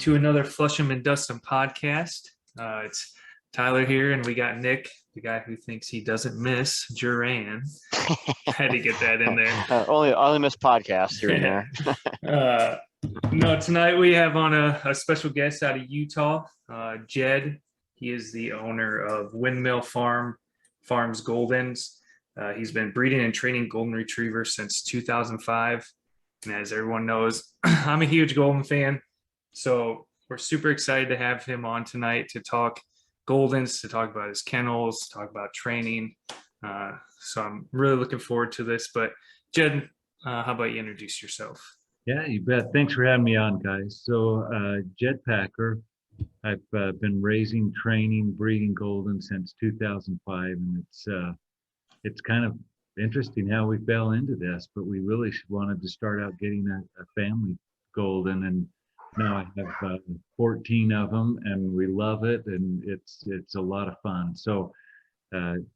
to another Flush 'em and Dust 'em podcast. It's Tyler here, and we got Nick, the guy who thinks he doesn't miss Duran. Had to get that in there. Only miss podcasts here and there. No, tonight we have on a special guest out of Utah, Jed. He is the owner of Windmill Farms Goldens. He's been breeding and training golden retrievers since 2005. And as everyone knows, I'm a huge golden fan. So we're super excited to have him on tonight to talk Goldens, to talk about his kennels, talk about training. So I'm really looking forward to this. But Jed, how about you introduce yourself? Yeah, you bet. Thanks for having me on, guys. So Jed Packer, I've been raising, training, breeding golden since 2005, and it's kind of interesting how we fell into this, but we really wanted to start out getting a family golden, and now I have 14 of them, and we love it, and it's a lot of fun. So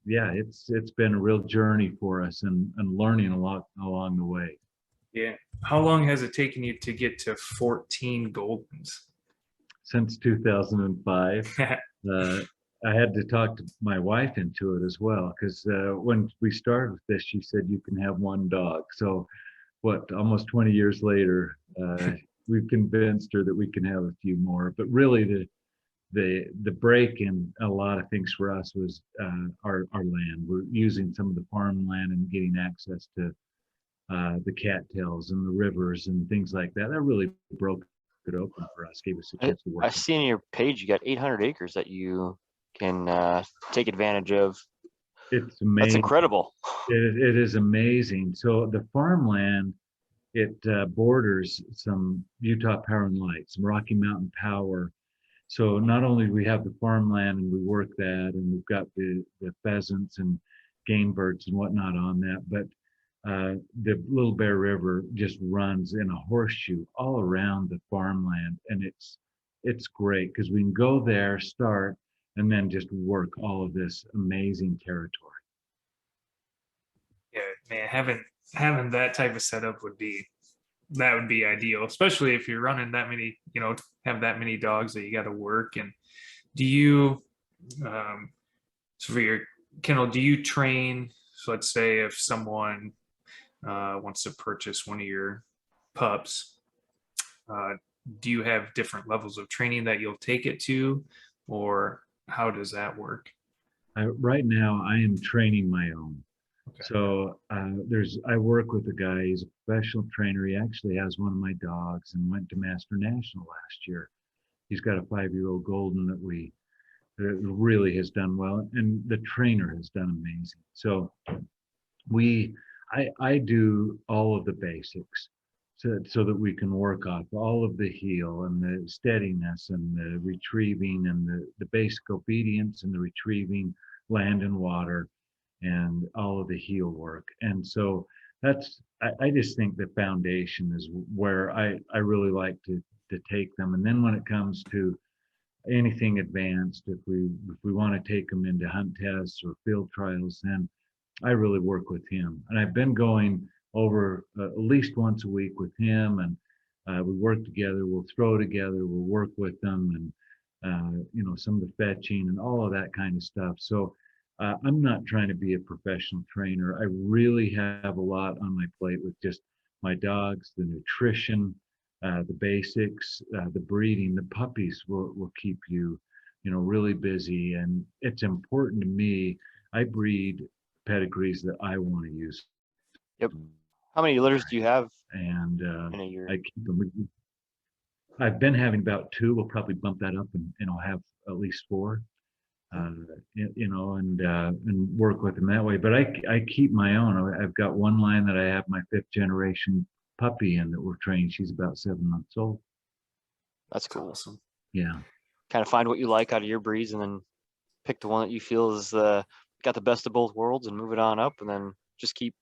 yeah, it's been a real journey for us, and learning a lot along the way. Yeah. How long has it taken you to get to 14 Goldens? Since 2005. I had to talk to my wife into it as well, because when we started with this, she said you can have one dog. So almost 20 years later, we've convinced her that we can have a few more. But really the break in a lot of things for us was our land. We're using some of the farmland and getting access to the cattails and the rivers and things like that. That really broke it open for us, gave us a chance to work. I see on your page you got 800 acres that you can take advantage of. It's amazing. That's incredible. It is amazing. So the farmland, it borders some Utah Power and Light, some Rocky Mountain Power. So not only do we have the farmland and we work that, and we've got the pheasants and game birds and whatnot on that, but the Little Bear River just runs in a horseshoe all around the farmland, and it's great because we can go there, start, and then just work all of this amazing territory. Yeah, man, having that type of setup would be ideal, especially if you're running that many, have that many dogs that you got to work. And do you, so for your kennel, do you train? So let's say if someone wants to purchase one of your pups, do you have different levels of training that you'll take it to, or how does that work? Right now, I am training my own. Okay. So I work with a guy. He's a professional trainer. He actually has one of my dogs and went to Master National last year. He's got a 5-year-old golden that really has done well, and the trainer has done amazing. So I do all of the basics so that we can work off all of the heel and the steadiness and the retrieving and the basic obedience and the retrieving, land and water, and all of the heel work. And so I just think the foundation is where I really like to take them. And then when it comes to anything advanced, if we want to take them into hunt tests or field trials, then I really work with him. And I've been going over at least once a week with him, and we work together, we'll throw together, we'll work with them, and some of the fetching and all of that kind of stuff. So I'm not trying to be a professional trainer. I really have a lot on my plate with just my dogs, the nutrition, the basics, the breeding. The puppies will keep you really busy, and it's important to me. I breed pedigrees that I want to use. Yep. How many litters do you have? And in a year? I keep them. I've been having about 2. We'll probably bump that up, and I'll have at least 4. And work with them that way. But I keep my own. I've got one line that I have my 5th generation puppy in that we're training. She's about 7 months old. That's cool. Awesome. Yeah. Kind of find what you like out of your breeds, and then pick the one that you feel is got the best of both worlds, and move it on up, and then just keep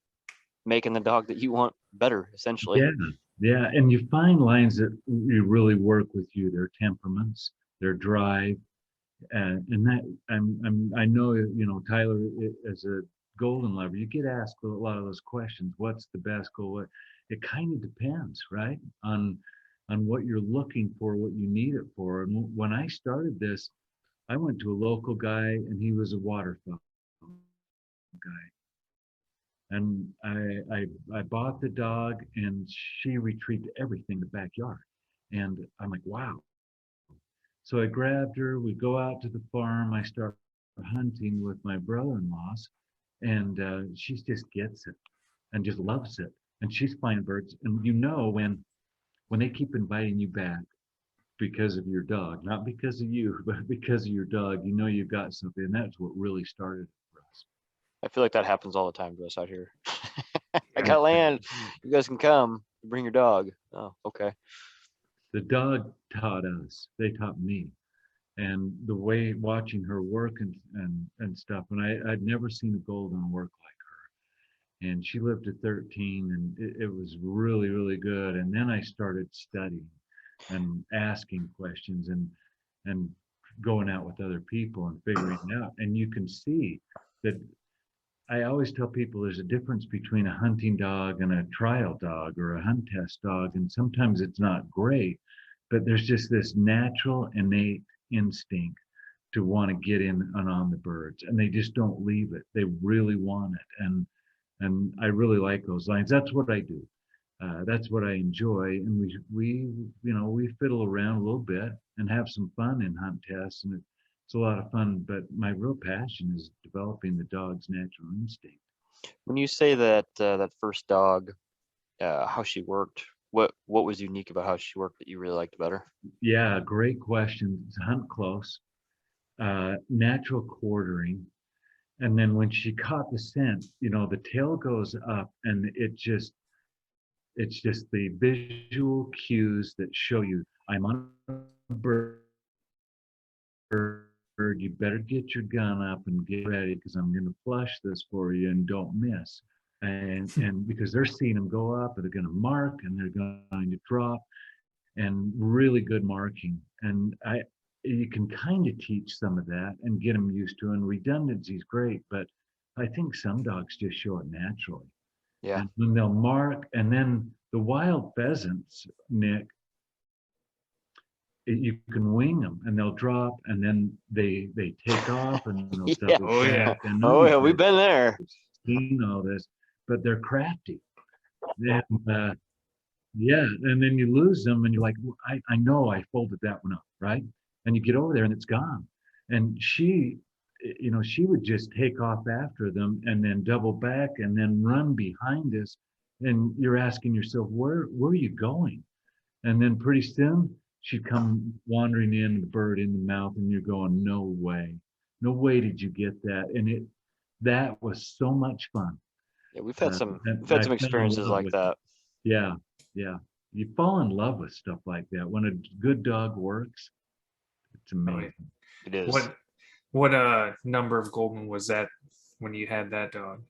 making the dog that you want better, essentially. Yeah. And you find lines that you really work with you, their temperaments, their drive, and that I know Tyler, as a golden lover, you get asked a lot of those questions. What's the best goal? It kind of depends, right, on on what you're looking for, what you need it for. And when I started this, I went to a local guy, and he was a waterfowl guy. And I bought the dog, and she retrieved everything in the backyard. And I'm like, wow. So I grabbed her. We go out to the farm. I start hunting with my brother-in-laws, and she just gets it and just loves it. And she's finding birds. And when they keep inviting you back because of your dog, not because of you, but because of your dog, you've got something. And that's what really started it for us. I feel like that happens all the time to us out here. I Yeah. got land. You guys can come. Bring your dog. Oh, okay. The dog taught us. They taught me. And the way watching her work and stuff, and I'd never seen a golden work like her. And she lived to 13, and it was really, really good. And then I started studying and asking questions and going out with other people and figuring it out. And you can see that I always tell people there's a difference between a hunting dog and a trial dog or a hunt test dog. And sometimes it's not great, but there's just this natural, innate instinct to want to get in and on the birds, and they just don't leave it. They really want it. And I really like those lines. That's what I do. That's what I enjoy. And we fiddle around a little bit and have some fun in hunt tests, and it's a lot of fun. But my real passion is developing the dog's natural instinct. When you say that that first dog, how she worked, what was unique about how she worked that you really liked better? Yeah, great question. Hunt close, natural quartering. And then when she caught the scent, the tail goes up, and it's just the visual cues that show you I'm on a bird. You better get your gun up and get ready, because I'm going to flush this for you, and don't miss. And because they're seeing them go up, and they're going to mark, and they're going to drop, and really good marking. And you can kind of teach some of that and get them used to it. And redundancy is great, but I think some dogs just show it naturally. Yeah. And when they'll mark, and then the wild pheasants, Nick, you can wing them, and they'll drop, and then they take off, and they'll Yeah. double Oh, yeah. back. And Oh yeah, we've been there. seen all this, but they're crafty. And, yeah, and then you lose them, and you're like, well, I know I folded that one up, right? And you get over there, and it's gone. And she would just take off after them, and then double back, and then run behind us. And you're asking yourself, where are you going? And then pretty soon she'd come wandering in, the bird in the mouth, and you're going, no way did you get that? And that was so much fun. Yeah, we've had I some fell in experiences love like with that. Yeah, yeah. You fall in love with stuff like that. When a good dog works, it's amazing. It is. What number of golden was that when you had that dog?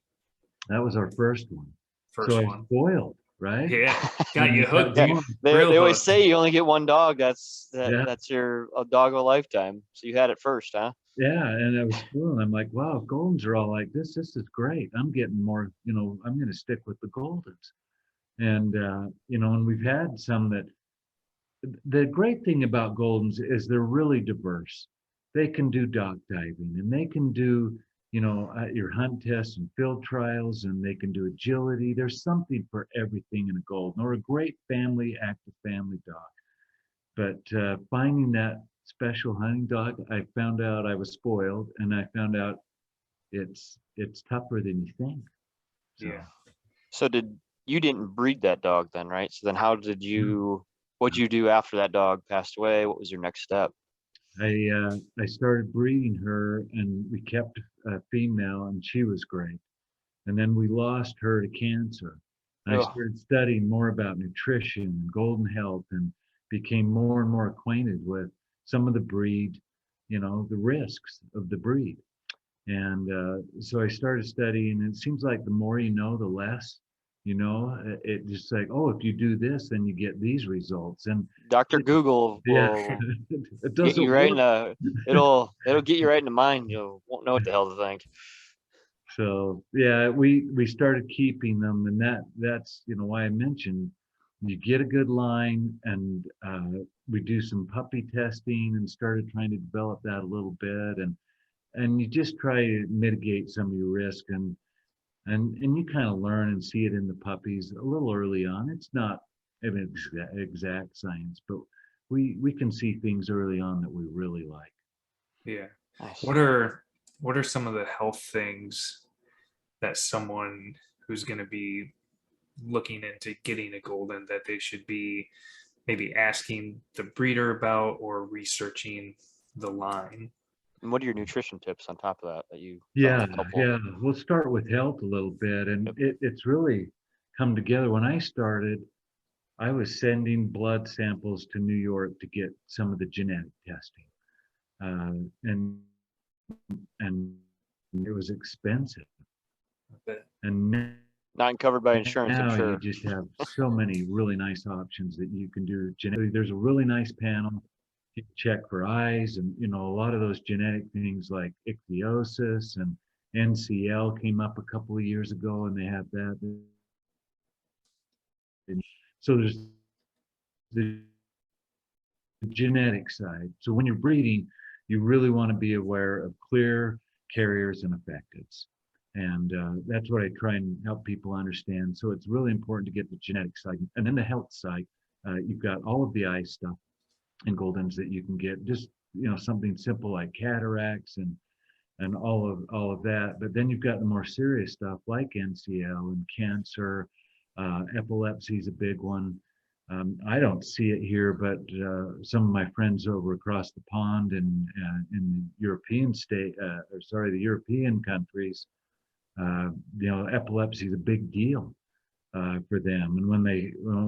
That was our first one. First So I one. spoiled, right? Yeah, got And you hooked, dude. They Real always hooked. say you only get one dog. That's Yeah. that's your a dog of a lifetime. So you had it first, huh? Yeah, and I was spoiled. I'm like, wow, Goldens are all like this. This is great. I'm getting more, I'm going to stick with the Goldens. And, and we've had some that, the great thing about Goldens is they're really diverse. They can do dock diving, and they can do, your hunt tests and field trials, and they can do agility. There's something for everything in a Golden, or a great active family dog. But finding that special hunting dog, I found out I was spoiled, and I found out it's tougher than you think. So, Yeah. So you didn't breed that dog then, right? So then what'd you do after that dog passed away? What was your next step? I started breeding her, and we kept a female, and she was great. And then we lost her to cancer. And I Oh. started studying more about nutrition and golden health, and became more and more acquainted with some of the breed, the risks of the breed. And so I started studying, and it seems like the more you know, the less, it just like, oh, if you do this, then you get these results. And Dr. Google yeah, will it get doesn't you right work. it'll get you right in the mind. You won't know what the hell to think. So yeah, we started keeping them, and that's why I mentioned you get a good line, and we do some puppy testing and started trying to develop that a little bit, and you just try to mitigate some of your risk, and you kind of learn and see it in the puppies a little early on. It's not an exact science, but we can see things early on that we really like. Yeah. Nice. What are some of the health things that someone who's going to be looking into getting a golden that they should be maybe asking the breeder about or researching the line? And what are your nutrition tips on top of that that you Yeah, found helpful? yeah. We'll start with health a little bit, and Yep. it's really come together. When I started, I was sending blood samples to New York to get some of the genetic testing, and it was expensive. But And Not covered by insurance, I'm now you sure. just have so many really nice options that you can do genetically. There's a really nice panel. You can check for eyes, and a lot of those genetic things like ichthyosis and NCL came up a couple of years ago, and they have that. And so there's the genetic side. So when you're breeding, you really want to be aware of clear carriers and affecteds. And that's what I try and help people understand. So it's really important to get the genetic side. And then the health side, you've got all of the eye stuff in Goldens that you can get, just something simple like cataracts and all of that. But then you've got the more serious stuff like NCL and cancer. Epilepsy is a big one. I don't see it here, but some of my friends over across the pond in the European the European countries, epilepsy is a big deal for them. And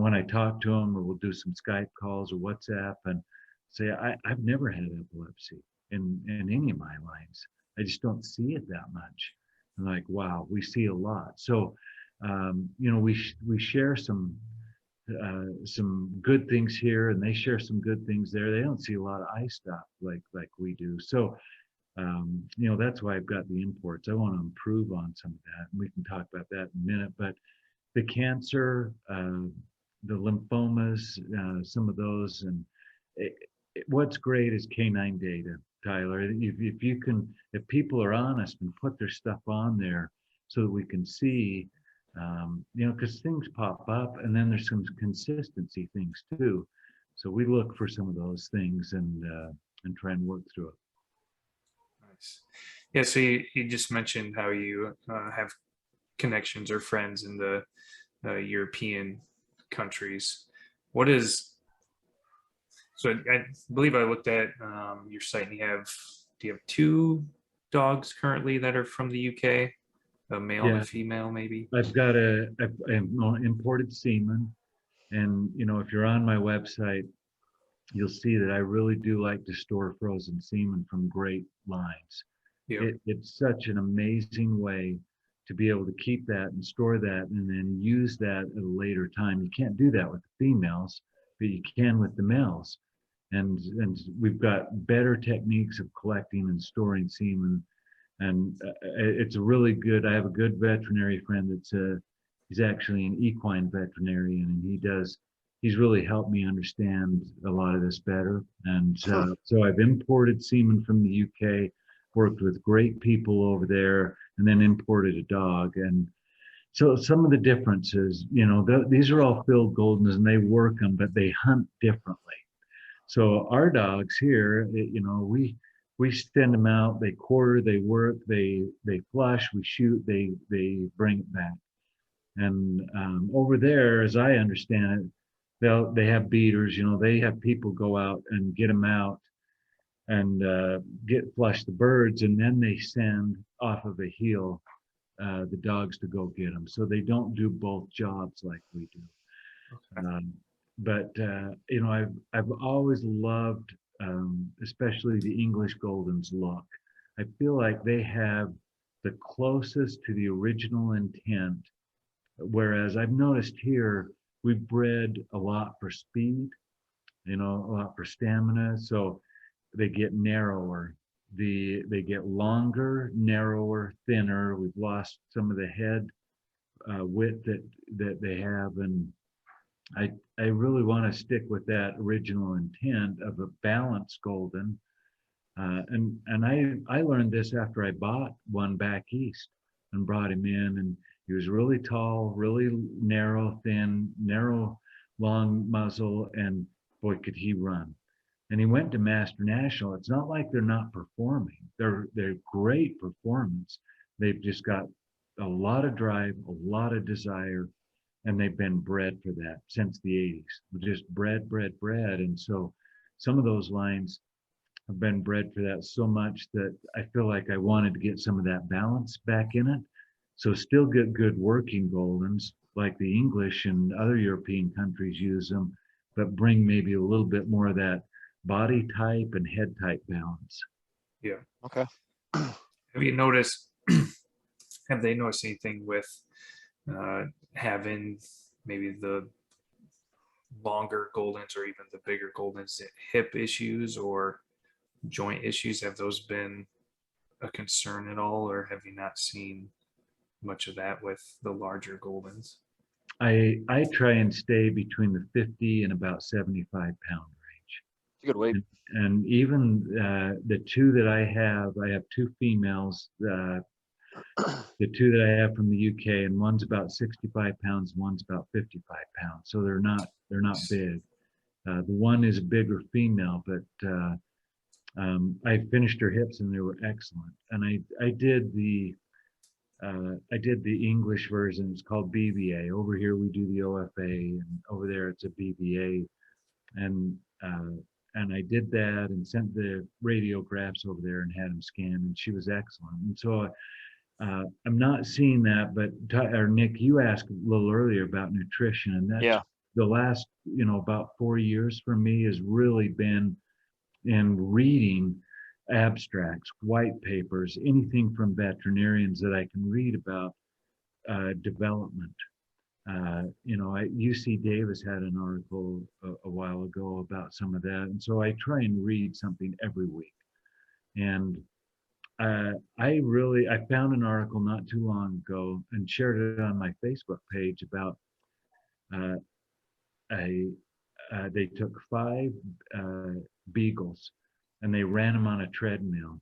when I talk to them, or we'll do some Skype calls or WhatsApp, and say, I've never had epilepsy in any of my lines. I just don't see it that much. I'm like, wow, we see a lot. So, we share some good things here, and they share some good things there. They don't see a lot of eye stuff like we do. So, that's why I've got the imports. I want to improve on some of that, and we can talk about that in a minute. But the cancer, the lymphomas, some of those, and what's great is canine data, Tyler. If people are honest and put their stuff on there, so that we can see, because things pop up, and then there's some consistency things too. So we look for some of those things and try and work through it. nice. Yeah. So you just mentioned how you have connections or friends in the European countries. So I believe I looked at your site, and do you have 2 dogs currently that are from the UK? A male and a female, maybe? I've got I'm imported semen, and if you're on my website, you'll see that I really do like to store frozen semen from great lines. Yeah. It's such an amazing way to be able to keep that and store that, and then use that at a later time. You can't do that with the females, but you can with the males. And we've got better techniques of collecting and storing semen. And it's a really good, I have a good veterinary friend he's actually an equine veterinarian, and he's really helped me understand a lot of this better. And so I've imported semen from the UK, worked with great people over there, and then imported a dog. And so some of the differences, these are all filled Goldens, and they work them, but they hunt differently. So our dogs here, we send them out, they quarter, they work, they flush, we shoot, they bring it back. And over there, as I understand it, they have beaters, they have people go out and get them out and flush the birds, and then they send off of a heel the dogs to go get them. So they don't do both jobs like we do. Okay. But I've always loved, especially the English Goldens look. I feel like they have the closest to the original intent, whereas I've noticed here we bred a lot for speed, a lot for stamina. So they get narrower, they get longer, narrower, thinner. We've lost some of the head width that they have, and I really want to stick with that original intent of a balanced golden. And I learned this after I bought one back east and brought him in, and he was really tall, really narrow, thin, narrow, long muzzle, and boy, could he run. And he went to Master National. It's not like they're not performing. They're great performance. They've just got a lot of drive, a lot of desire, and they've been bred for that since the 80s. Just bred, bred, bred. And so some of those lines have been bred for that so much that I feel like I wanted to get some of that balance back in it. So still get good working Goldens like the English and other European countries use them, but bring maybe a little bit more of that body type and head type balance. Yeah. Okay. Have you noticed, have they noticed anything with having maybe the longer Goldens or even the bigger Goldens, hip issues or joint issues? Have those been a concern at all, or have you not seen much of that with the larger Goldens? I try and stay between the 50 and about 75 pound range. It's a good weight. And even the two that I have two females, the two that I have from the UK, and one's about 65 pounds, one's about 55 pounds. So they're not big. The one is a bigger female, but I finished her hips and they were excellent. And I did the English version. It's called BBA. Over here we do the OFA, and over there it's a BBA. And I did that and sent the radiographs over there and had them scanned, and she was excellent. And so I'm not seeing that, but Nick, you asked a little earlier about nutrition, and that's the last, about 4 years for me has really been in reading abstracts, white papers, anything from veterinarians that I can read about development. UC Davis had an article a while ago about some of that, and so I try and read something every week. And I found an article not too long ago and shared it on my Facebook page about they took 5 beagles and they ran them on a treadmill,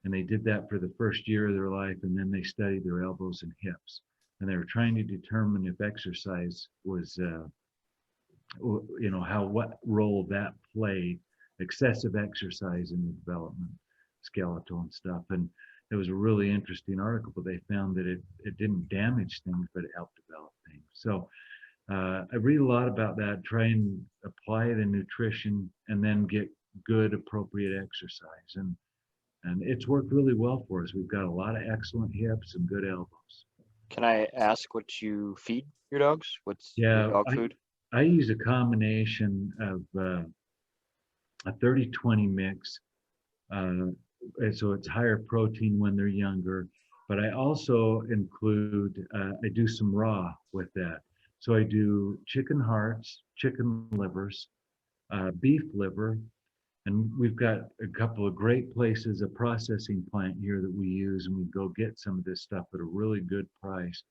and they did that for the first year of their life, and then they studied their elbows and hips, and they were trying to determine if exercise was what role that played, excessive exercise in the development, skeletal and stuff. And it was a really interesting article, but they found that it didn't damage things, but it helped develop things. So I read a lot about that, try and apply the nutrition, and then get good, appropriate exercise. And it's worked really well for us. We've got a lot of excellent hips and good elbows. Can I ask what you feed your dogs? What's your dog food? I use a combination of a 30-20 mix. So it's higher protein when they're younger, but I also include, I do some raw with that. So I do chicken hearts, chicken livers, beef liver, and we've got a couple of great places, a processing plant here that we use, and we go get some of this stuff at a really good price.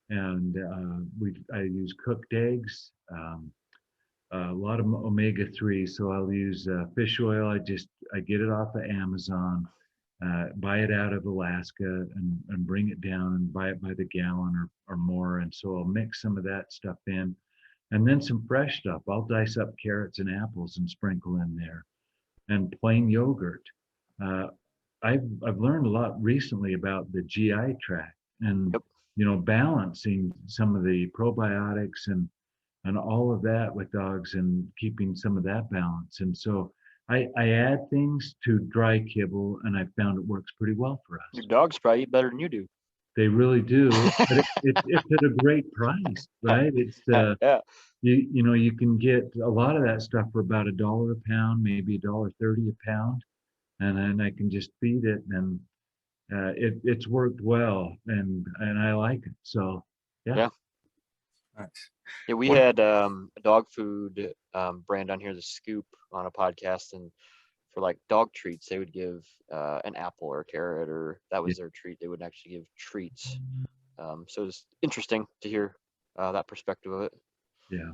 And I use cooked eggs, a lot of omega-3. So I'll use fish oil. I get it off of Amazon, buy it out of Alaska, and bring it down and buy it by the gallon or more. And so I'll mix some of that stuff in, and then some fresh stuff. I'll dice up carrots and apples and sprinkle in there, and plain yogurt. I've learned a lot recently about the GI tract and balancing some of the probiotics and all of that with dogs and keeping some of that balance. And so I add things to dry kibble, and I found it works pretty well for us. Your dogs probably eat better than you do. They really do, but it's at a great price, right? It's you can get a lot of that stuff for about $1 a pound, maybe $1.30 a pound, and then I can just feed it, and it's worked well, and I like it. So yeah. Nice. Yeah, we had a dog food brand on here, The Scoop, on a podcast, and for like dog treats, they would give an apple or a carrot, or that was their treat. They would actually give treats. So it's interesting to hear that perspective of it. Yeah.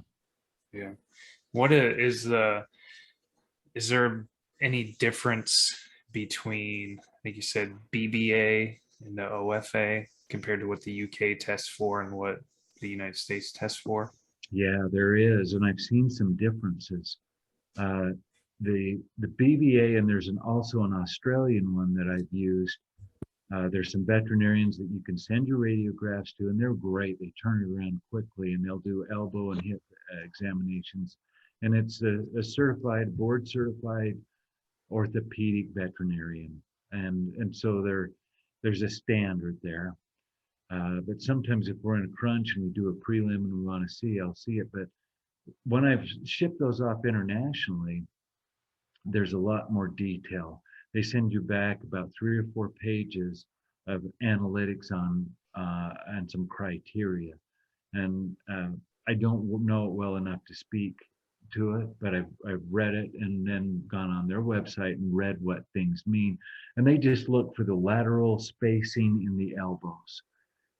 Yeah. Is there any difference between, I think you said BBA and the OFA compared to what the UK tests for and what the United States tests for? Yeah, there is, and I've seen some differences. Uh, the BVA, and there's also an Australian one that I've used. There's some veterinarians that you can send your radiographs to, and they're great. They turn it around quickly, and they'll do elbow and hip examinations. And it's a certified, board certified orthopedic veterinarian, and so there's a standard there. But sometimes if we're in a crunch and we do a prelim and we want to see, I'll see it. But when I've shipped those off internationally, there's a lot more detail. They send you back about 3 or 4 pages of analytics on and some criteria. And I don't know it well enough to speak to it, but I've read it and then gone on their website and read what things mean. And they just look for the lateral spacing in the elbows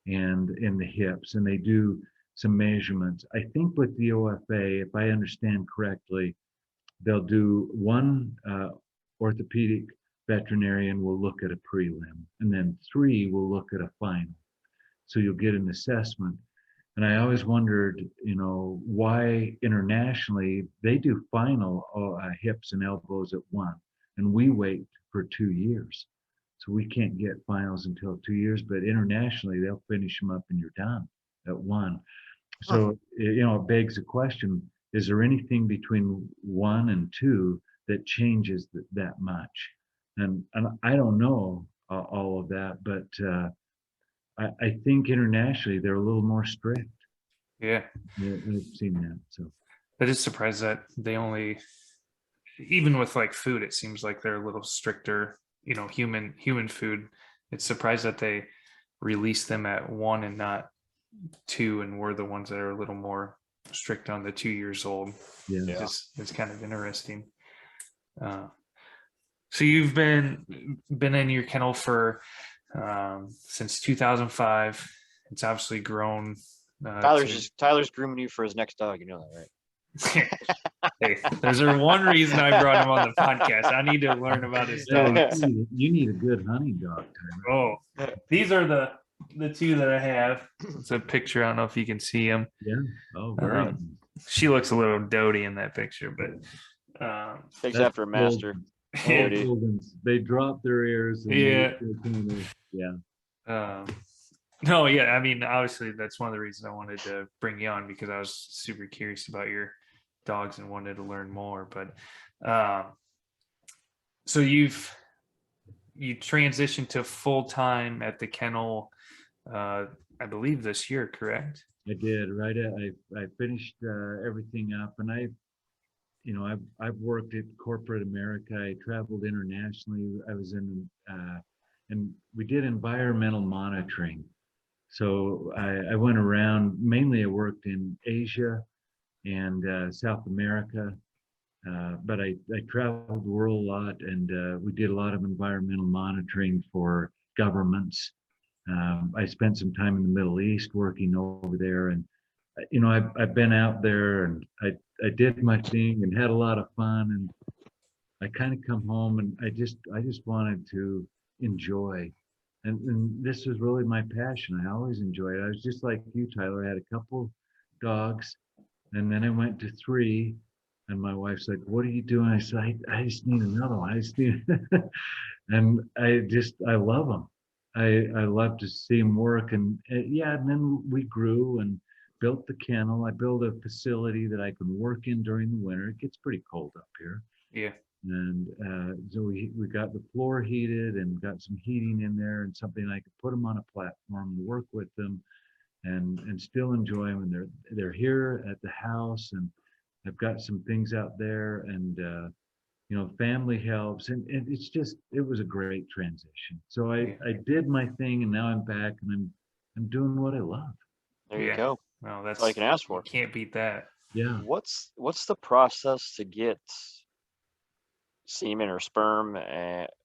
and in the hips, and they do some measurements. I think with the OFA, if I understand correctly, they'll do one orthopedic veterinarian will look at a prelim, and then 3 will look at a final. So you'll get an assessment. And I always wondered, why internationally they do final hips and elbows at 1, and we wait for 2 years. So we can't get finals until 2 years, but internationally they'll finish them up and you're done at 1. So, it begs the question, is there anything between 1 and 2 that changes that much? And I don't know all of that, but I think internationally they're a little more strict. Yeah. I've seen that. So I just surprised that they only, even with like food, it seems like they're a little stricter, human food. It's surprised that they release them at 1 and not 2, and we're the ones that are a little more strict on the 2 years old. yeah. It's kind of interesting. So you've been in your kennel for since 2005. It's obviously grown. Tyler's grooming you for his next dog. You know that, right? Hey, there's one reason I brought him on the podcast. I need to learn about his dogs. You need a good hunting dog, Tyler. Oh, these are the 2 that I have. It's a picture. I don't know if you can see them. Yeah. Oh, very. She looks a little doty in that picture, but Takes after a master. yeah. Goldens, they drop their ears. And Yeah. No, yeah. I mean, obviously, that's one of the reasons I wanted to bring you on, because I was super curious about your dogs and wanted to learn more. But so you transitioned to full time at the kennel, I believe this year, correct? I did, right? I finished everything up, and I've worked at corporate America. I traveled internationally. I was in, and we did environmental monitoring. So I went around, mainly I worked in Asia and South America, but I traveled the world a lot, and we did a lot of environmental monitoring for governments. I spent some time in the Middle East working over there, and I've been out there, and I did my thing and had a lot of fun, and I kind of come home and I just wanted to enjoy. And this was really my passion. I always enjoyed it. I was just like you, Tyler. I had a couple dogs, and then I went to 3. And my wife's like, "What are you doing?" I said, "I just need another one. I just need," and I love them. I love to see them work. And and then we grew and built the kennel. I built a facility that I can work in during the winter. It gets pretty cold up here. Yeah. And so we got the floor heated and got some heating in there, and something I could put them on a platform, work with them, and still enjoy them. And they're here at the house, and I've got some things out there, and family helps, and it was a great transition. So I did my thing, and now I'm back, and I'm doing what I love. There you go. Well, that's all you can ask for. You can't beat that. Yeah. What's the process to get semen or sperm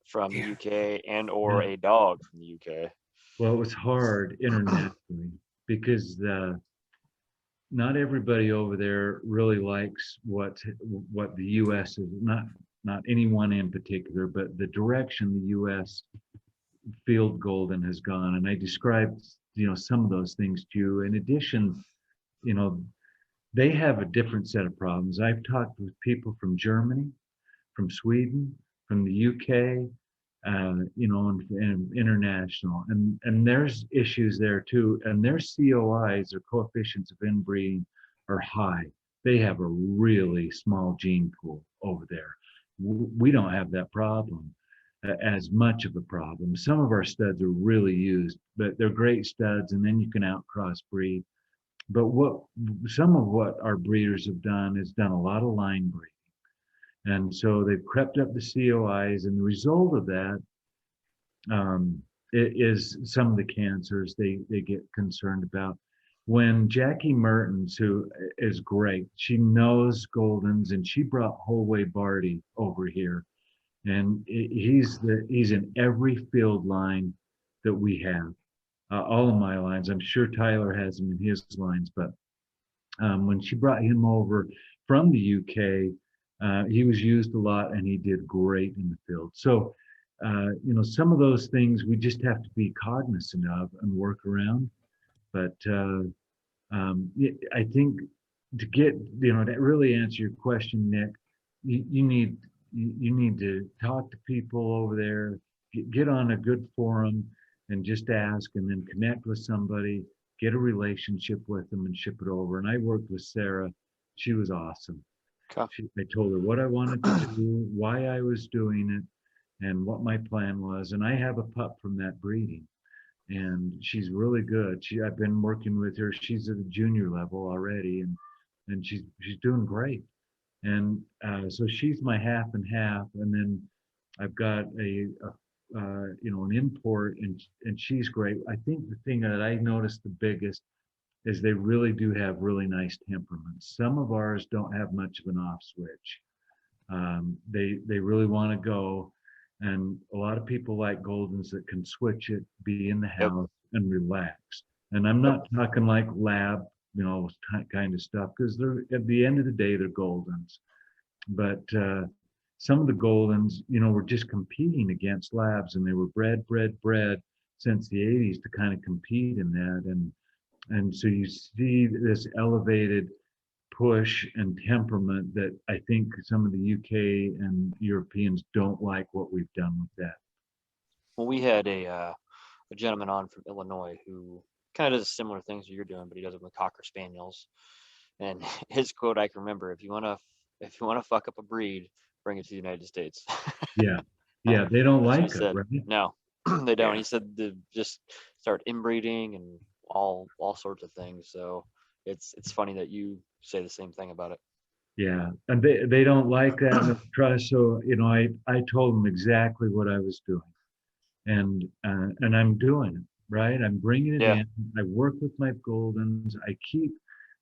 from the UK or a dog from the UK? Well, it was hard internationally because not everybody over there really likes what the U.S. is, not anyone in particular, but the direction the U.S. field golden has gone. And I described, some of those things to you. In addition, you know, they have a different set of problems. I've talked with people from Germany, from Sweden, from the UK, and international, and there's issues there too. And their COIs, their coefficients of inbreeding, are high. They have a really small gene pool over there. We don't have that problem, as much of a problem. Some of our studs are really used, but they're great studs, and then you can out crossbreed. But some of what our breeders have done is done a lot of line breeding. And so they've crept up the COIs, and the result of that is some of the cancers they get concerned about. When Jackie Mertens, who is great, she knows Goldens, and she brought Holway Barty over here, and he's in every field line that we have, all of my lines. I'm sure Tyler has him in his lines, but when she brought him over from the UK, he was used a lot, and he did great in the field. So, some of those things we just have to be cognizant of and work around. But I think to really answer your question, Nick, you need to talk to people over there, get on a good forum, and just ask, and then connect with somebody, get a relationship with them, and ship it over. And I worked with Sarah; she was awesome. I told her what I wanted to do, why I was doing it, and what my plan was. And I have a pup from that breeding, and she's really good. I've been working with her. She's at the junior level already, and she's doing great. And so she's my half and half. And then I've got an import, and she's great. I think the thing that I noticed the biggest is they really do have really nice temperaments. Some of ours don't have much of an off switch. They really want to go, and a lot of people like Goldens that can switch it, be in the house, and relax. And I'm not talking like lab, kind of stuff, because they're, at the end of the day, they're Goldens. But some of the Goldens, were just competing against labs, and they were bred since the 80s to kind of compete in that. And so you see this elevated push and temperament that I think some of the UK and Europeans don't like what we've done with that. Well, we had a gentleman on from Illinois who kind of does similar things that you're doing, but he does it with Cocker Spaniels. And his quote I can remember: "If you want to fuck up a breed, bring it to the United States." Yeah, they don't like it, right? No, they don't. He said to just start inbreeding and all sorts of things. So it's funny that you say the same thing about it. Yeah, and they don't like that trust. So I told them exactly what I was doing, and I'm doing it right. I'm bringing it in. I work with my Goldens. I keep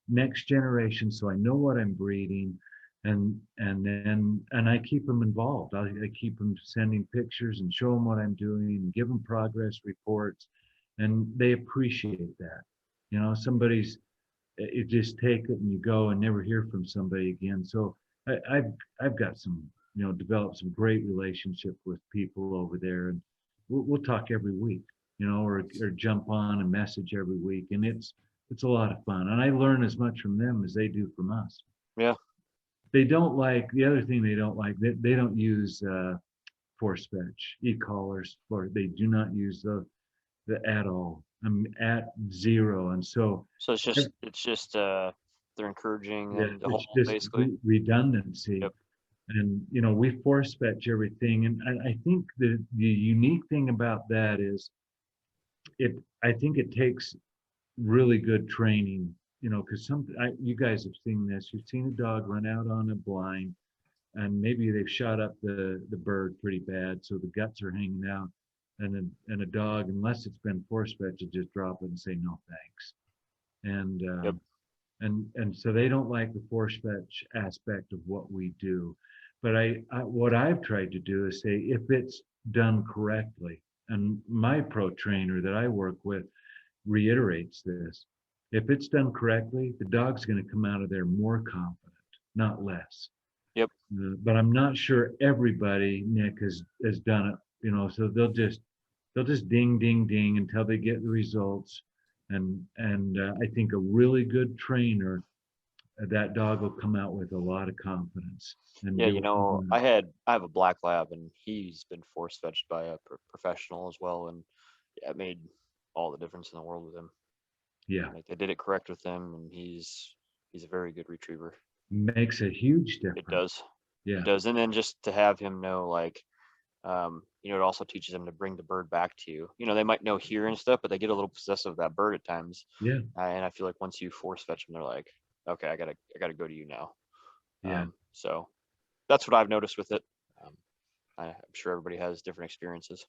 next generation, so I know what I'm breeding, and I keep them involved. I keep them sending pictures and show them what I'm doing, and give them progress reports, and they appreciate that. You just take it and you go and never hear from somebody again. So I've got some, developed some great relationship with people over there, and we'll talk every week, or jump on and message every week, and it's a lot of fun, and I learn as much from them as they do from us. Yeah. They don't like, the other thing they don't like, they don't use force fetch e-collars, or they do not use the at all. I'm at zero, and so it's just they're encouraging them to hold, basically redundancy. Yep. And we force fetch everything, and I think the unique thing about that is I think it takes really good training, because you guys have seen this. You've seen a dog run out on a blind, and maybe they've shot up the bird pretty bad, so the guts are hanging out. And a dog, unless it's been force fetched, will just drop it and say no thanks. And so they don't like the force fetch aspect of what we do. But what I've tried to do is say, if it's done correctly, and my pro trainer that I work with reiterates this, If it's done correctly, the dog's going to come out of there more confident, not less. Yep. But I'm not sure everybody, Nick, has done it. So they'll just ding, ding, ding until they get the results. And I think a really good trainer, that dog will come out with a lot of confidence. And Yeah, do I have a black lab, and he's been force fetched by a professional as well, and yeah, it made all the difference in the world with him. yeah, Like they did it correct with him, and he's a very good retriever. makes a huge It difference. does. Yeah, It does. And then just to have him know, like, it also teaches them to bring the bird back to you. They might know here and stuff, but they get a little possessive of that bird at times. yeah, And I feel like once you force fetch them, they're like, okay, I gotta go to you now. yeah. So that's what I've noticed with it. I'm sure everybody has different experiences.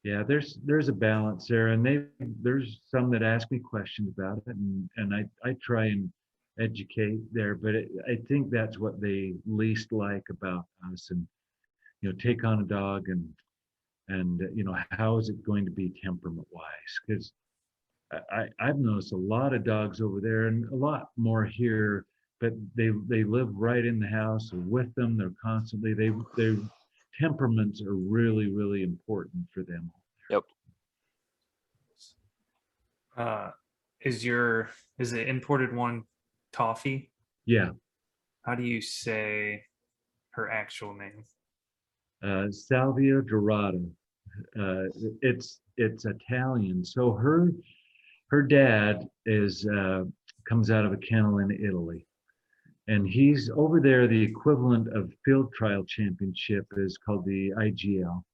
Yeah, there's a balance there, and there's some that ask me questions about it, and I try and educate there, but I think that's what they least like about us, and take on a dog, and how is it going to be temperament wise? Because I've noticed a lot of dogs over there, and a lot more here, but they live right in the house or with them. They're constantly their temperaments are really, really important for them. Yep. Is the imported one Toffee? Yeah, How do you say her actual name? Salvia Dorada. It's Italian. So her dad comes out of a kennel in Italy, and he's over there. The equivalent of field trial championship is called the IGL,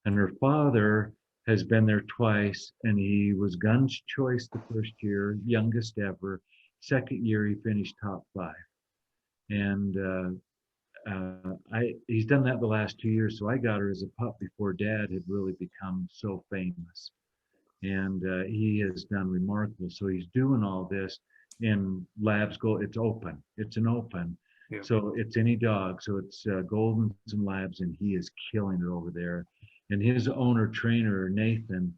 and her father has been there twice, and he was Gun's choice the first year, youngest ever. Second year, he finished top 5, and he's done that the last 2 years. So I got her as a pup before Dad had really become so famous, and he has done remarkable. So he's doing all this in Labs Gold. It's open. It's an open. Yeah. So it's any dog. So it's Goldens and Labs, and he is killing it over there. And his owner trainer Nathan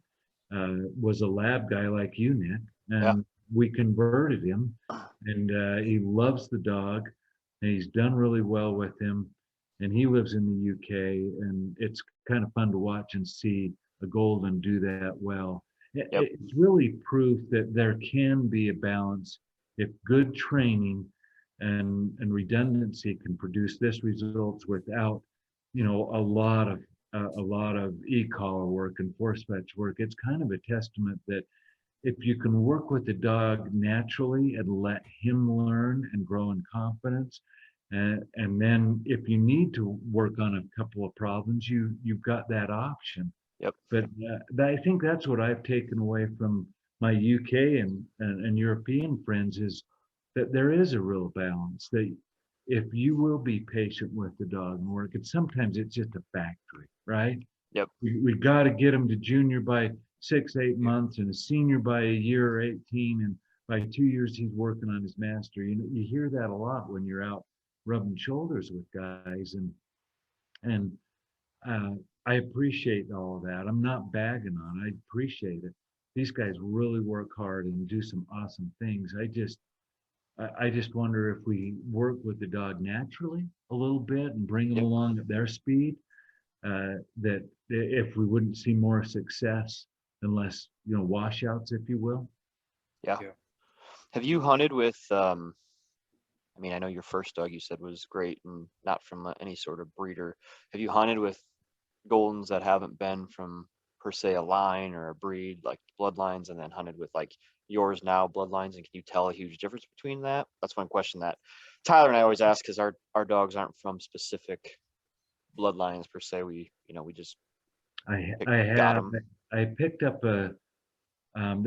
was a lab guy like you, Nick, and Yeah. we converted him, and he loves the dog, and he's done really well with him, and he lives in the UK, and it's kind of fun to watch and see a golden do that well. Yep. It's really proof that there can be a balance if good training and redundancy can produce this results without a lot of e-collar work and force fetch work. It's kind of a testament that if you can work with the dog naturally and let him learn and grow in confidence, and then if you need to work on a couple of problems, you've got that option. Yep. But I think that's what I've taken away from my UK and European friends, is that there is a real balance, that if you will be patient with the dog and work, and sometimes it's just a factory, right? Yep. We've got to get him to junior by 6-8 months, and a senior by a year or 18, and by 2 years he's working on his master. You hear that a lot when you're out rubbing shoulders with guys, and I appreciate all of that. I'm not bagging on it. I appreciate it. These guys really work hard and do some awesome things. I just wonder if we work with the dog naturally a little bit and bring them Yep. along at their speed, that if we wouldn't see more success and less, washouts, if you will. Yeah. Yeah. Have you hunted with, I know your first dog you said was great and not from any sort of breeder. Have you hunted with Goldens that haven't been from per se a line or a breed, like bloodlines, and then hunted with like yours now bloodlines? And can you tell a huge difference between that? That's one question that Tyler and I always ask, because our dogs aren't from specific bloodlines per se. We just got them. I picked up there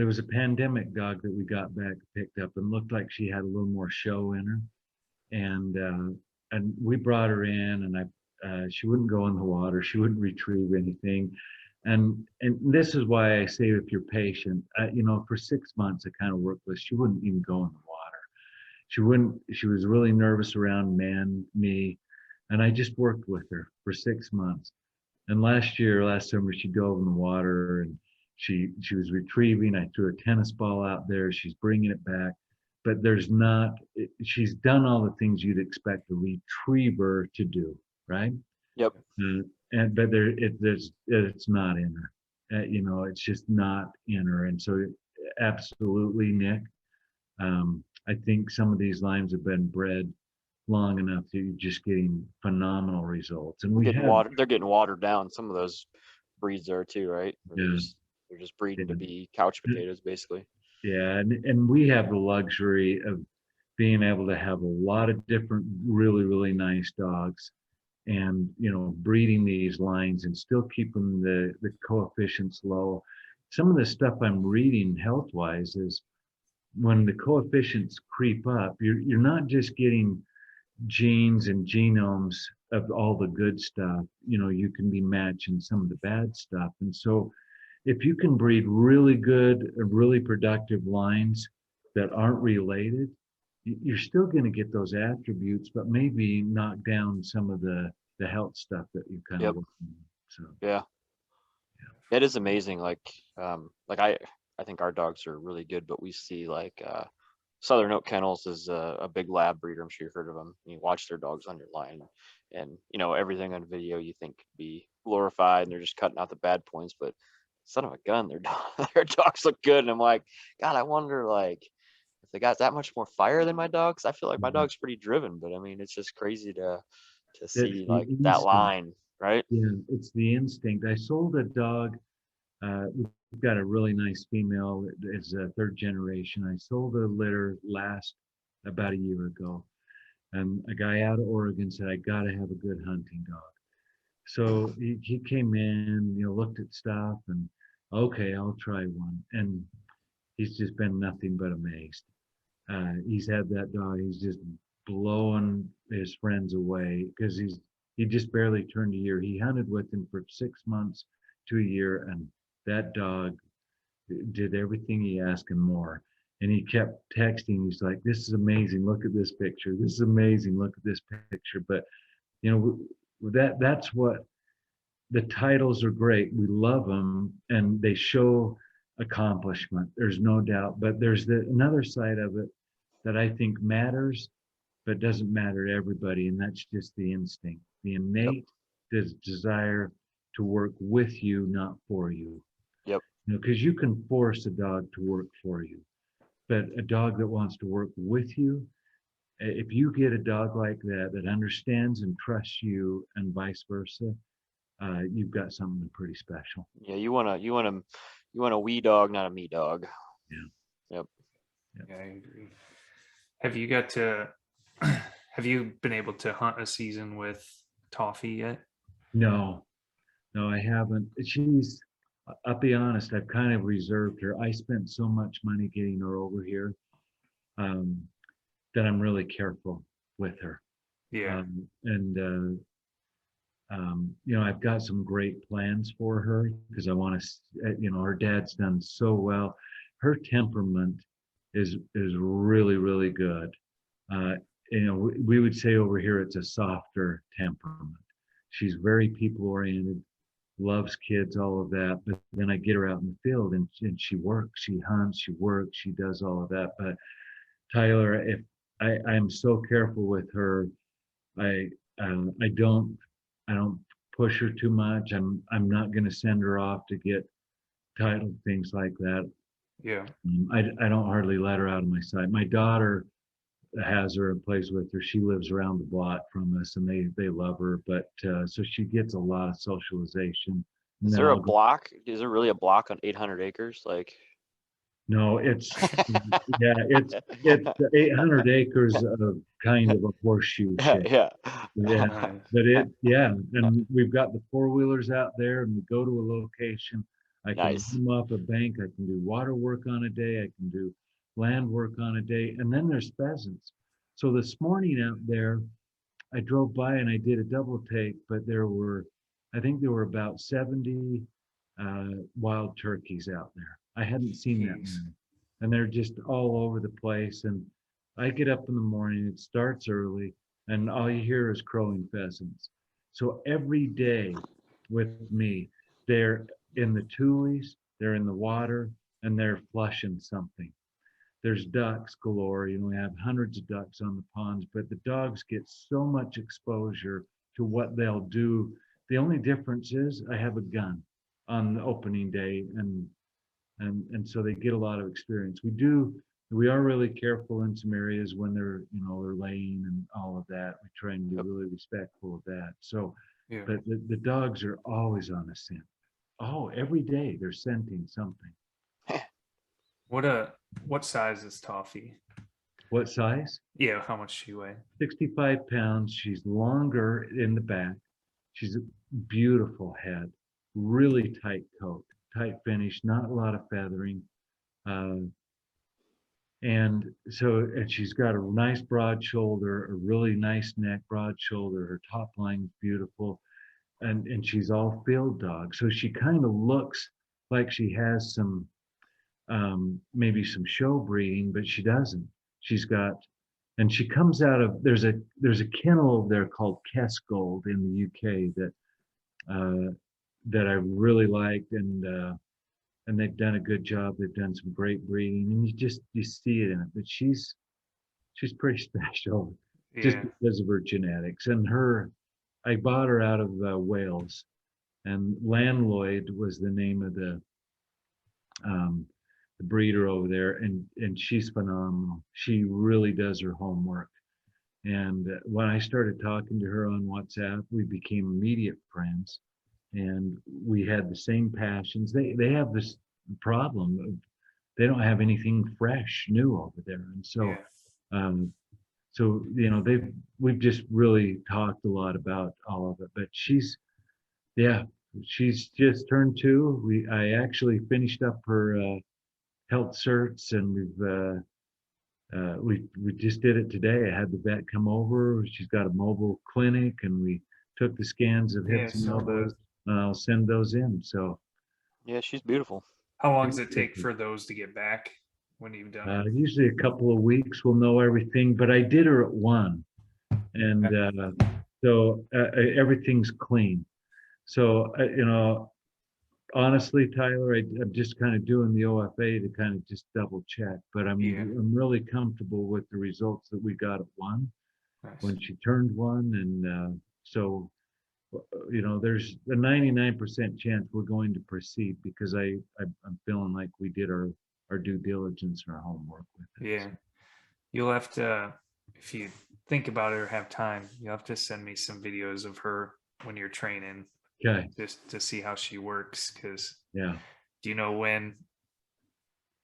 was a pandemic dog that we got back, picked up, and looked like she had a little more show in her, and we brought her in, and she wouldn't go in the water, she wouldn't retrieve anything, and this is why I say, if you're patient, for 6 months I kind of worked with, she wouldn't even go in the water. She was really nervous around me, and I just worked with her for 6 months. And last summer, she dove in the water, and She was retrieving. I threw a tennis ball out there. She's bringing it back, but she's done all the things you'd expect a retriever to do, right? Yep. But it's not in her. It's just not in her. And so, absolutely, Nick. I think some of these lines have been bred long enough that you're just getting phenomenal results. And they're getting watered down. Some of those breeds are too, right? Yeah. They're just breeding to be couch potatoes, basically. Yeah, and we have the luxury of being able to have a lot of different really, really nice dogs, and breeding these lines and still keeping the coefficients low. Some of the stuff I'm reading health wise is when the coefficients creep up, you're not just getting genes and genomes of all the good stuff. You can be matching some of the bad stuff. And so if you can breed really good, really productive lines that aren't related, you're still going to get those attributes, but maybe knock down some of the health stuff that you kind of working on. So yeah, it is amazing. Like I think our dogs are really good, but we see like Southern Oak Kennels is a big lab breeder. I'm sure you've heard of them. You watch their dogs on your line, and everything on video you think could be glorified, and they're just cutting out the bad points. But son of a gun, their dogs look good, and I'm like, God, I wonder like if they got that much more fire than my dogs. I feel like my dog's pretty driven, but I mean, it's just crazy to see like that line, right? Yeah, it's the instinct. I sold a dog. We've got a really nice female. It's a third generation. I sold a litter about a year ago. And a guy out of Oregon said, I got to have a good hunting dog. So he came in, looked at stuff, and okay, I'll try one. And he's just been nothing but amazed. He's had that dog. He's just blowing his friends away because he just barely turned a year. He hunted with him for 6 months to a year, and that dog did everything he asked and more. And he kept texting. He's like, "This is amazing. Look at this picture. This is amazing. Look at this picture." But that's what the titles are great. We love them, and they show accomplishment. There's no doubt. But there's another side of it that I think matters, but doesn't matter to everybody, and that's just the instinct, the innate desire to work with you, not for you. Yep. Because you can force a dog to work for you, but a dog that wants to work with you, if you get a dog like that understands and trusts you, and vice versa, you've got something pretty special. Yeah, you want a wee dog, not a me dog. Yeah. Yep. Yeah, I agree. Have you been able to hunt a season with Toffee yet? No, I haven't. I'll be honest, I've kind of reserved her. I spent so much money getting her over here that I'm really careful with her. Yeah. I've got some great plans for her because I want to, her dad's done so well. Her temperament is really, really good. We would say over here it's a softer temperament. She's very people oriented, loves kids, all of that. But then I get her out in the field and she works, she hunts, she works, she does all of that. But Tyler, if I'm so careful with her, I don't push her too much. I'm not going to send her off to get titled, things like that. Yeah. I don't hardly let her out of my sight. My daughter has her and plays with her. She lives around the block from us, and they love her. But so she gets a lot of socialization. Is there a block? Is there really a block on 800 acres? Like, no, it's 800 acres of kind of a horseshoe shape. Yeah. But and we've got the 4-wheelers out there, and we go to a location. I can come off a bank. I can do water work on a day. I can do land work on a day. And then there's pheasants. So this morning out there, I drove by and I did a double take, but I think there were about 70 wild turkeys out there. I hadn't seen that many. And they're just all over the place. And I get up in the morning, it starts early, and all you hear is crowing pheasants. So every day with me, they're in the tules, they're in the water, and they're flushing something. There's ducks galore. We have hundreds of ducks on the ponds, but the dogs get so much exposure to what they'll do. The only difference is I have a gun on the opening day, and so they get a lot of experience. We are really careful in some areas when they're laying and all of that. We try and be really respectful of that. So, Yeah. but the dogs are always on a scent. Oh, every day they're scenting something. What size is Toffee? What size? Yeah, how much she weigh? 65 pounds. She's longer in the back. She's a beautiful head, really tight coat, tight finish, not a lot of feathering. And she's got a nice broad shoulder, a really nice neck, broad shoulder. Her top line is beautiful. And she's all field dog. So she kind of looks like she has some, maybe some show breeding, but she doesn't. And she comes out of, there's a kennel over there called Gold in the UK that I really liked, and they've done a good job. They've done some great breeding, and you see it in it. But she's pretty special, just Yeah. because of her genetics. And I bought her out of Wales, and Landloyd was the name of the breeder over there, and she's phenomenal. She really does her homework. And when I started talking to her on WhatsApp, we became immediate friends, and we had the same passions. They have this problem of they don't have anything fresh, new over there, and so Yeah. we've just really talked a lot about all of it. But she's just turned 2. I actually finished up her health certs, and we just did it today. I had the vet come over. She's got a mobile clinic, and we took the scans of hips and so elbows. I'll send those in. So Yeah, she's beautiful. how long does it take for those to get back when you've done it? usually a couple of weeks we'll know everything. But I did her at 1, and so everything's clean. So honestly, Tyler, I'm just kind of doing the OFA to kind of just double check, but I'm really comfortable with the results that we got at 1 Nice. when she turned 1, and so there's a 99% chance we're going to proceed because I'm feeling like we did our due diligence and our homework with it. Yeah, you'll have to, if you think about it or have time, you'll have to send me some videos of her when you're training. Okay. Just to see how she works, because Yeah. do you know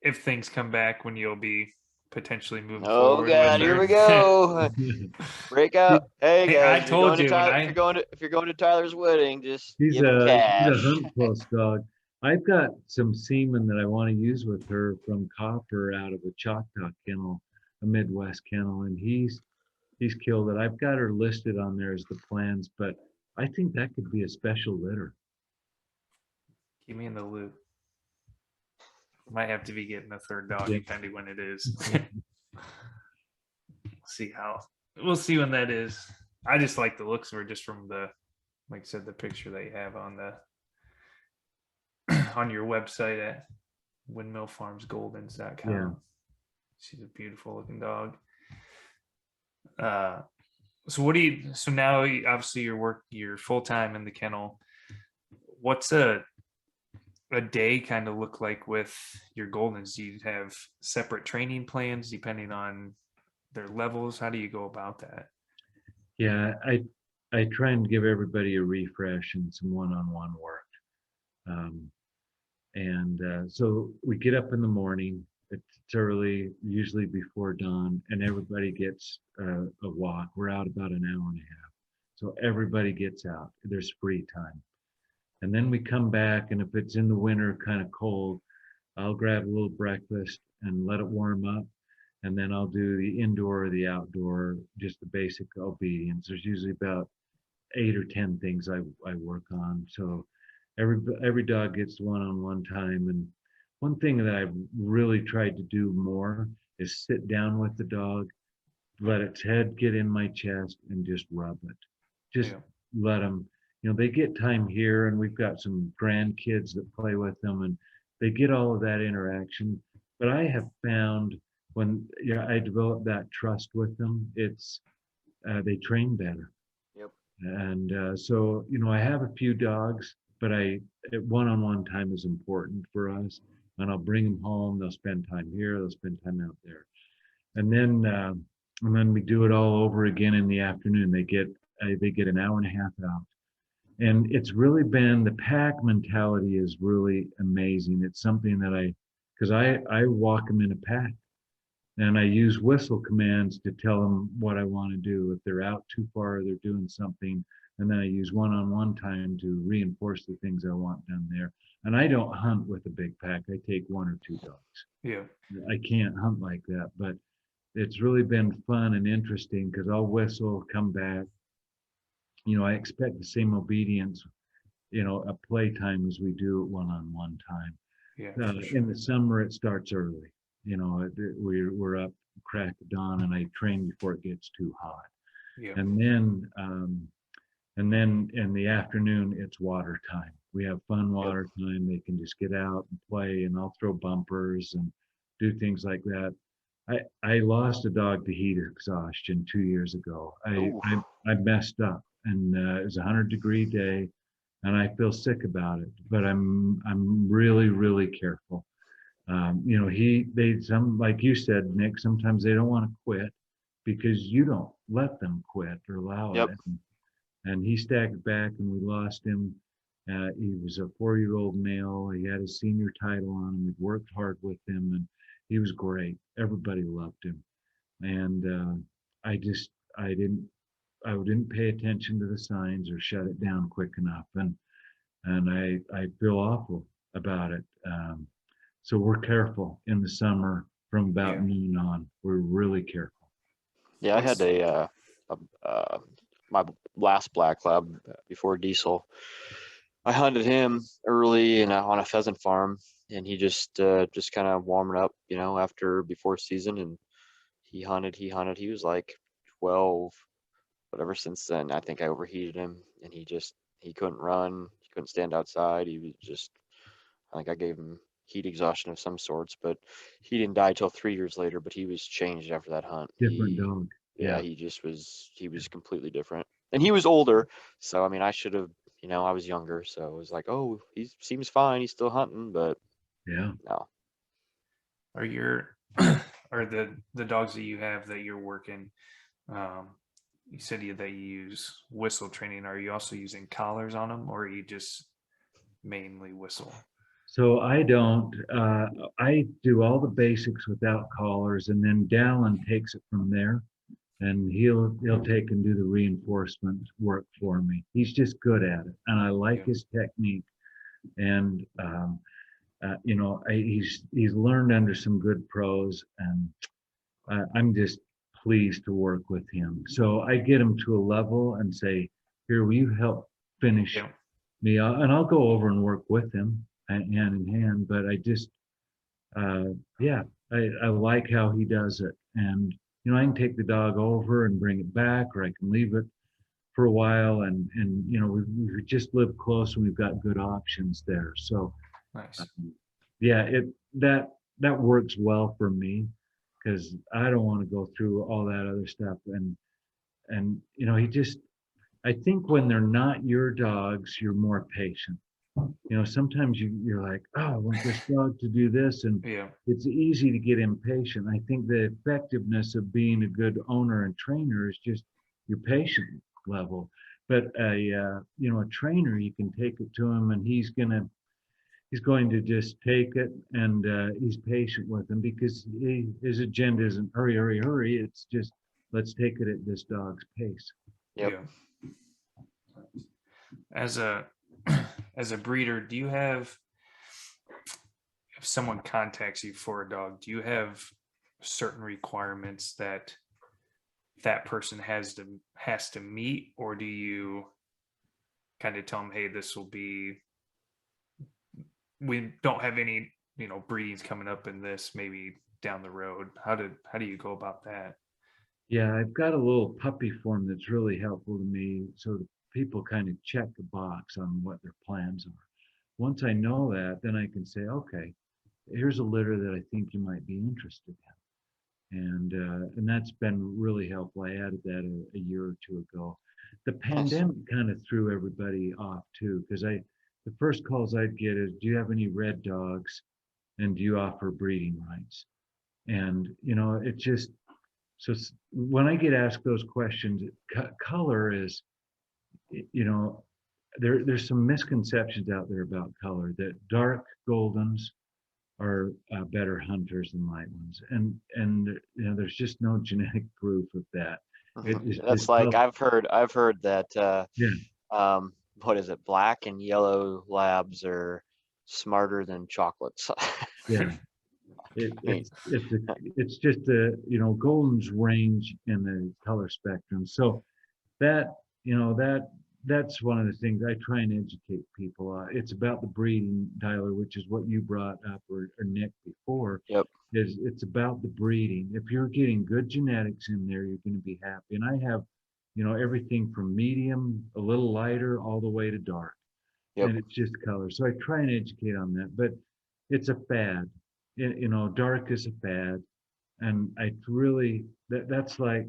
if things come back, when you'll be potentially moving Oh forward? God, here we go. Break out. Hey guys, I told you if you're going to Tyler's wedding, just She's give him a cash. hunt close dog. I've got some semen that I want to use with her from Copper out of a Choctaw kennel, a Midwest kennel, and he's killed it. I've got her listed on there as the plans, but I think that could be a special litter. Keep me in the loop. Might have to be getting a third dog depending when it is. We'll see when that is. I just like the looks of her just from like I said, the picture that you have on on your website at windmillfarmsgoldens.com. Yeah. She's a beautiful looking dog. So now obviously you're full-time in the kennel. What's a day kind of look like with your Goldens? Do you have separate training plans depending on their levels? How do you go about that? Yeah, I try and give everybody a refresh and some one-on-one work. So we get up in the morning. It's early, usually before dawn, and everybody gets a walk. We're out about an hour and a half. So everybody gets out. There's free time. And then we come back, and if it's in the winter, kind of cold, I'll grab a little breakfast and let it warm up. And then I'll do the indoor or the outdoor, just the basic obedience. There's usually about 8 or 10 things I work on. So every dog gets one-on-one time. And one thing that I've really tried to do more is sit down with the dog, let its head get in my chest, and just rub it. Just let them, they get time here, and we've got some grandkids that play with them, and they get all of that interaction. But I have found when I develop that trust with them, it's they train better. Yep. And so, I have a few dogs, but one-on-one time is important for us. And I'll bring them home. They'll spend time here. They'll spend time out there. And then we do it all over again in the afternoon. They get an hour and a half out. And it's really been, the pack mentality is really amazing. It's something that because I walk them in a pack. And I use whistle commands to tell them what I want to do. If they're out too far, they're doing something. And then I use one-on-one time to reinforce the things I want done there. And I don't hunt with a big pack. I take one or two dogs. Yeah. I can't hunt like that, but it's really been fun and interesting because I'll whistle, come back. I expect the same obedience, at playtime as we do at one-on-one time. Yeah. In the summer, it starts early. We're up crack of dawn, and I train before it gets too hot. Yeah. And then in the afternoon, it's water time. We have fun water time. They can just get out and play, and I'll throw bumpers and do things like that. I lost a dog to heat exhaustion 2 years ago. I messed up, and it was a 100-degree day, and I feel sick about it. But I'm really, really careful. Some, like you said, Nick, sometimes they don't want to quit because you don't let them quit or allow it. And he staggered back, and we lost him. He was a 4-year-old male. He had his senior title on him. We'd worked hard with him, and he was great. Everybody loved him. And I didn't pay attention to the signs or shut it down quick enough. And I feel awful about it. So we're careful in the summer from about noon on. We're really careful. Yeah, I had my last black lab before Diesel. I hunted him early and on a pheasant farm, and he just kind of warming up, before season, and he hunted. He was like 12, but ever since then, I think I overheated him, and he couldn't run, he couldn't stand outside. He was just, I think I gave him heat exhaustion of some sorts, but he didn't die till 3 years later. But he was changed after that hunt. Different dog. Yeah, he was completely different, and he was older. So I mean, I should have, I was younger, so it was like, oh, he seems fine, he's still hunting, but yeah, no. Are the dogs that you have that you're working? You said that you use whistle training. Are you also using collars on them, or are you just mainly whistle? So I don't. I do all the basics without collars, and then Dallin takes it from there, and he'll take and do the reinforcement work for me. He's just good at it, and I like his technique. And he's learned under some good pros, and I'm just pleased to work with him. So I get him to a level and say, "Here, will you help finish me?" And I'll go over and work with him hand in hand. But I just, I like how he does it. And I can take the dog over and bring it back, or I can leave it for a while. And we just live close, and we've got good options there. So nice. That works well for me, because I don't want to go through all that other stuff. And I think when they're not your dogs, you're more patient. Sometimes you're like, oh, I want this dog to do this, and it's easy to get impatient. I think the effectiveness of being a good owner and trainer is just your patient level. But a trainer, you can take it to him, and he's going to just take it, and he's patient with him, because his agenda isn't hurry, hurry, hurry. It's just, let's take it at this dog's pace. Yep. Yeah. As a breeder, do you have, if someone contacts you for a dog, do you have certain requirements that person has to meet, or do you kind of tell them, hey, we don't have any, breedings coming up in this, maybe down the road? How do you go about that? Yeah, I've got a little puppy form that's really helpful to me, so that people kind of check the box on what their plans are. once I know that, then I can say, okay, here's a litter that I think you might be interested in. And that's been really helpful. I added that a year or two ago. The Nice. pandemic kind of threw everybody off too, because the first calls I'd get is, do you have any red dogs, and do you offer breeding rights? And it just, when I get asked those questions, color is, you know, there's some misconceptions out there about color, that dark Goldens are better hunters than light ones, and there's just no genetic proof of that. That's like I've heard that Yeah, what is it? Black and yellow labs are smarter than chocolates. yeah. mean, It's just Goldens range in the color spectrum. So that that's one of the things I try and educate people on. It's about the breeding, Tyler, which is what you brought up, or Nick before. Yep. It's about the breeding. If you're getting good genetics in there, you're going to be happy. And I have, everything from medium, a little lighter, all the way to dark. Yep. And it's just color. So I try and educate on that. But it's a fad. Dark is a fad. And I really, that's like,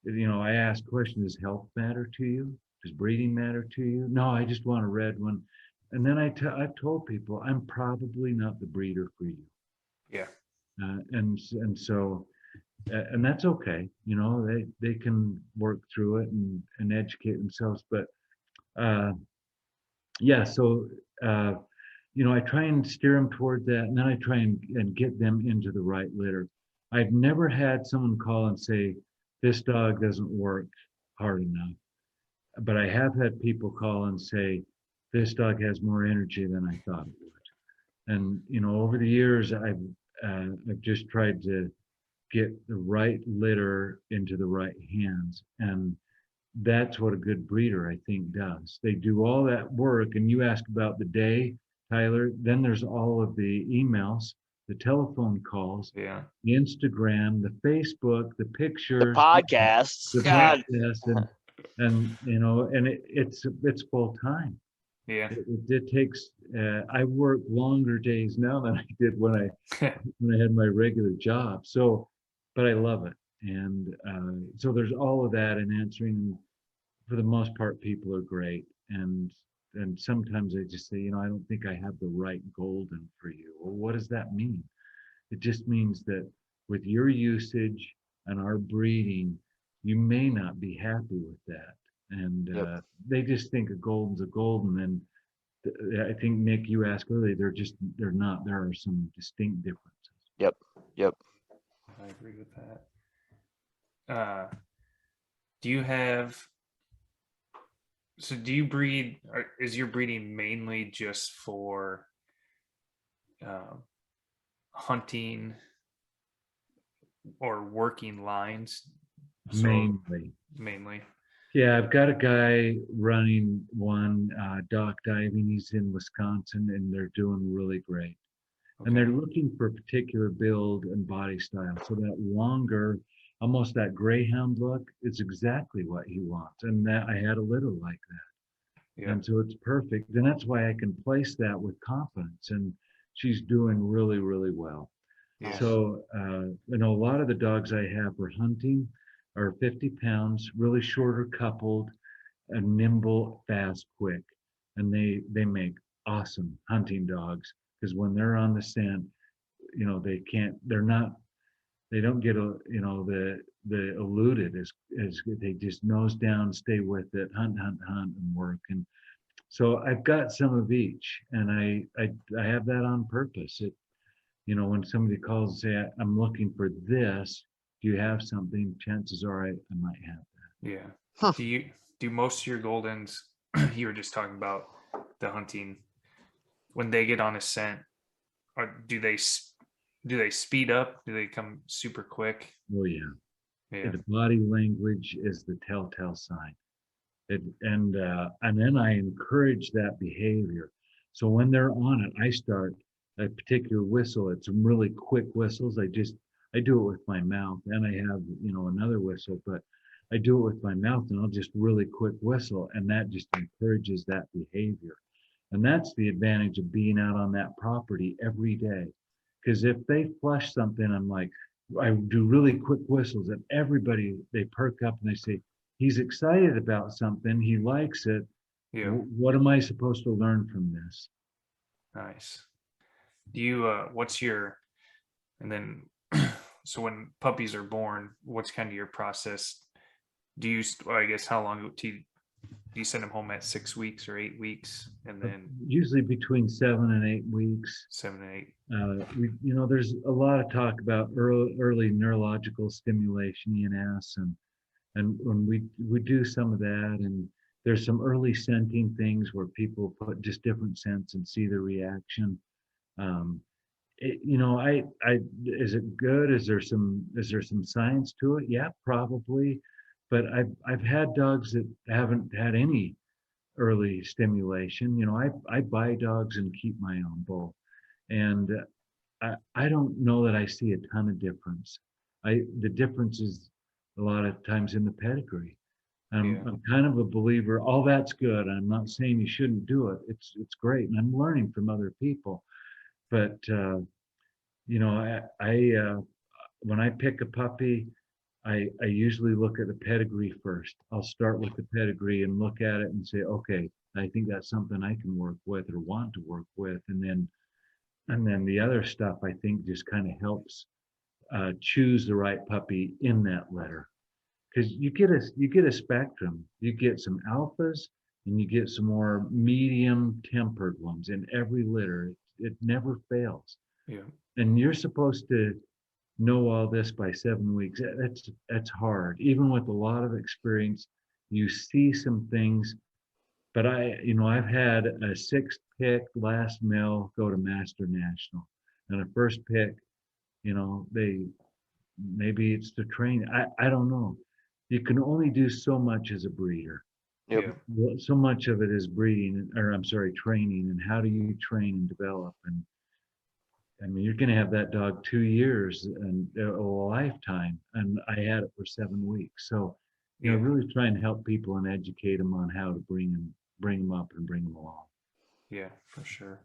I ask questions, does health matter to you? Does breeding matter to you? No, I just want a red one. And then I've told people, I'm probably not the breeder for you. Yeah. And so, and that's okay. They can work through it and educate themselves. But yeah, so, I try and steer them toward that. And then I try and get them into the right litter. I've never had someone call and say, this dog doesn't work hard enough. But I have had people call and say, this dog has more energy than I thought it would. And, over the years, I've just tried to get the right litter into the right hands. And that's what a good breeder, I think, does. They do all that work. And you ask about the day, Tyler, then there's all of the emails, the telephone calls, Yeah. the Instagram, the Facebook, the pictures, podcasts. the God. podcast, and it's full time. Yeah. It takes. I work longer days now than I did when I had my regular job. So, but I love it, and so there's all of that and answering. For the most part, people are great, and sometimes I just say, I don't think I have the right Golden for you. Well, what does that mean? It just means that with your usage and our breeding, you may not be happy with that. And Yep. they just think a Golden's a Golden. And I think, Nick, you asked earlier, they're not. There are some distinct differences. Yep. I agree with that. Do you breed, or is your breeding mainly just for hunting or working lines? So, mainly. Yeah, I've got a guy running one, dock diving. He's in Wisconsin, and they're doing really great. And they're looking for a particular build and body style. So that longer, almost that greyhound look is exactly what he wants. And that I had a litter like that. Yeah. And so it's perfect. And that's why I can place that with confidence. And she's doing really, really well. Yeah. So, a lot of the dogs I have for hunting are 50 pounds, really shorter coupled, and nimble, fast, quick. And they make awesome hunting dogs, because when they're on the scent, they don't get the eluded as they just nose down, stay with it, hunt, and work. And so I've got some of each, and I have that on purpose. When somebody calls and say, I'm looking for this, do you have something? Chances are I might have that. Yeah. Huh. Do most of your Goldens, you were just talking about the hunting, when they get on a scent, or do they speed up? Do they come super quick? Oh yeah. Yeah. The body language is the telltale sign. And then I encourage that behavior. So when they're on it, I start a particular whistle. It's some really quick whistles. I do it with my mouth, and I have, another whistle, but I do it with my mouth, and I'll just really quick whistle, and that just encourages that behavior. And that's the advantage of being out on that property every day. Because if they flush something, I'm like, I do really quick whistles and everybody, they perk up and they say, he's excited about something. He likes it. Yeah. What am I supposed to learn from this? Nice. Do you, and then, so when puppies are born, what's kind of your process? Do you, I guess, how long do you send them home at 6 weeks or 8 weeks? And then Usually between 7 and 8 weeks. 7 and 8. There's a lot of talk about early neurological stimulation, ENS, and when we do some of that, and there's some early scenting things where people put just different scents and see the reaction. Is it good? Is there some science to it? Yeah, probably. But I've had dogs that haven't had any early stimulation. I buy dogs and keep my own both, and I don't know that I see a ton of difference. The difference is a lot of times in the pedigree. I'm kind of a believer. All that's good. I'm not saying you shouldn't do it. It's great, and I'm learning from other people. But when I pick a puppy, I usually look at the pedigree first. I'll start with the pedigree and look at it and say, okay, I think that's something I can work with or want to work with, and then the other stuff I think just kind of helps choose the right puppy in that litter. Because you get a spectrum. You get some alphas and you get some more medium tempered ones in every litter. It never fails. Yeah. And you're supposed to know all this by 7 weeks. That's hard. Even with a lot of experience, you see some things. But I've had a 6th pick last mill go to Master National, and a 1st pick, maybe it's the training. I don't know. You can only do so much as a breeder. Yep. So much of it is training, and how do you train and develop? And I mean, you're going to have that dog 2 years and a lifetime, and I had it for 7 weeks. So, really try and help people and educate them on how to bring them up and bring them along. Yeah, for sure.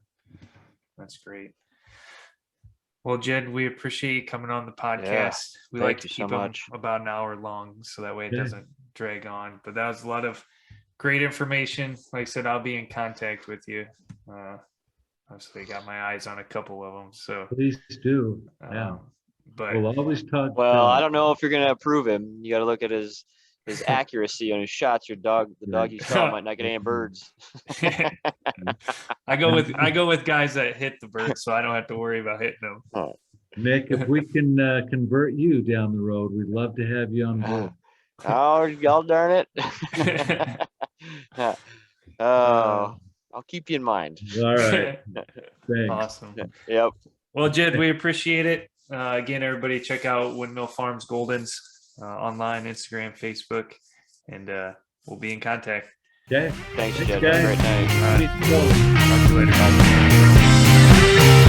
That's great. Well, Jed, we appreciate you coming on the podcast. We like to keep them about an hour long, so that way it doesn't drag on. But that was a lot of great information. Like I said, I'll be in contact with you. Obviously, got my eyes on a couple of them. So please do. Yeah. But we'll always talk. Well, I don't know if you're going to approve him. You got to look at his accuracy on his shots. The dog you saw might not get any birds. I go with guys that hit the birds, so I don't have to worry about hitting them. Oh. Nick, if we can convert you down the road, we'd love to have you on board. Oh, y'all darn it. I'll keep you in mind. All right. Thanks. Awesome. Yep. Well, Jed, we appreciate it. Again, everybody check out Windmill Farms Goldens online, Instagram, Facebook, and we'll be in contact. Okay. Thanks, Thanks Jed. guys. Have a great night. Talk to you later.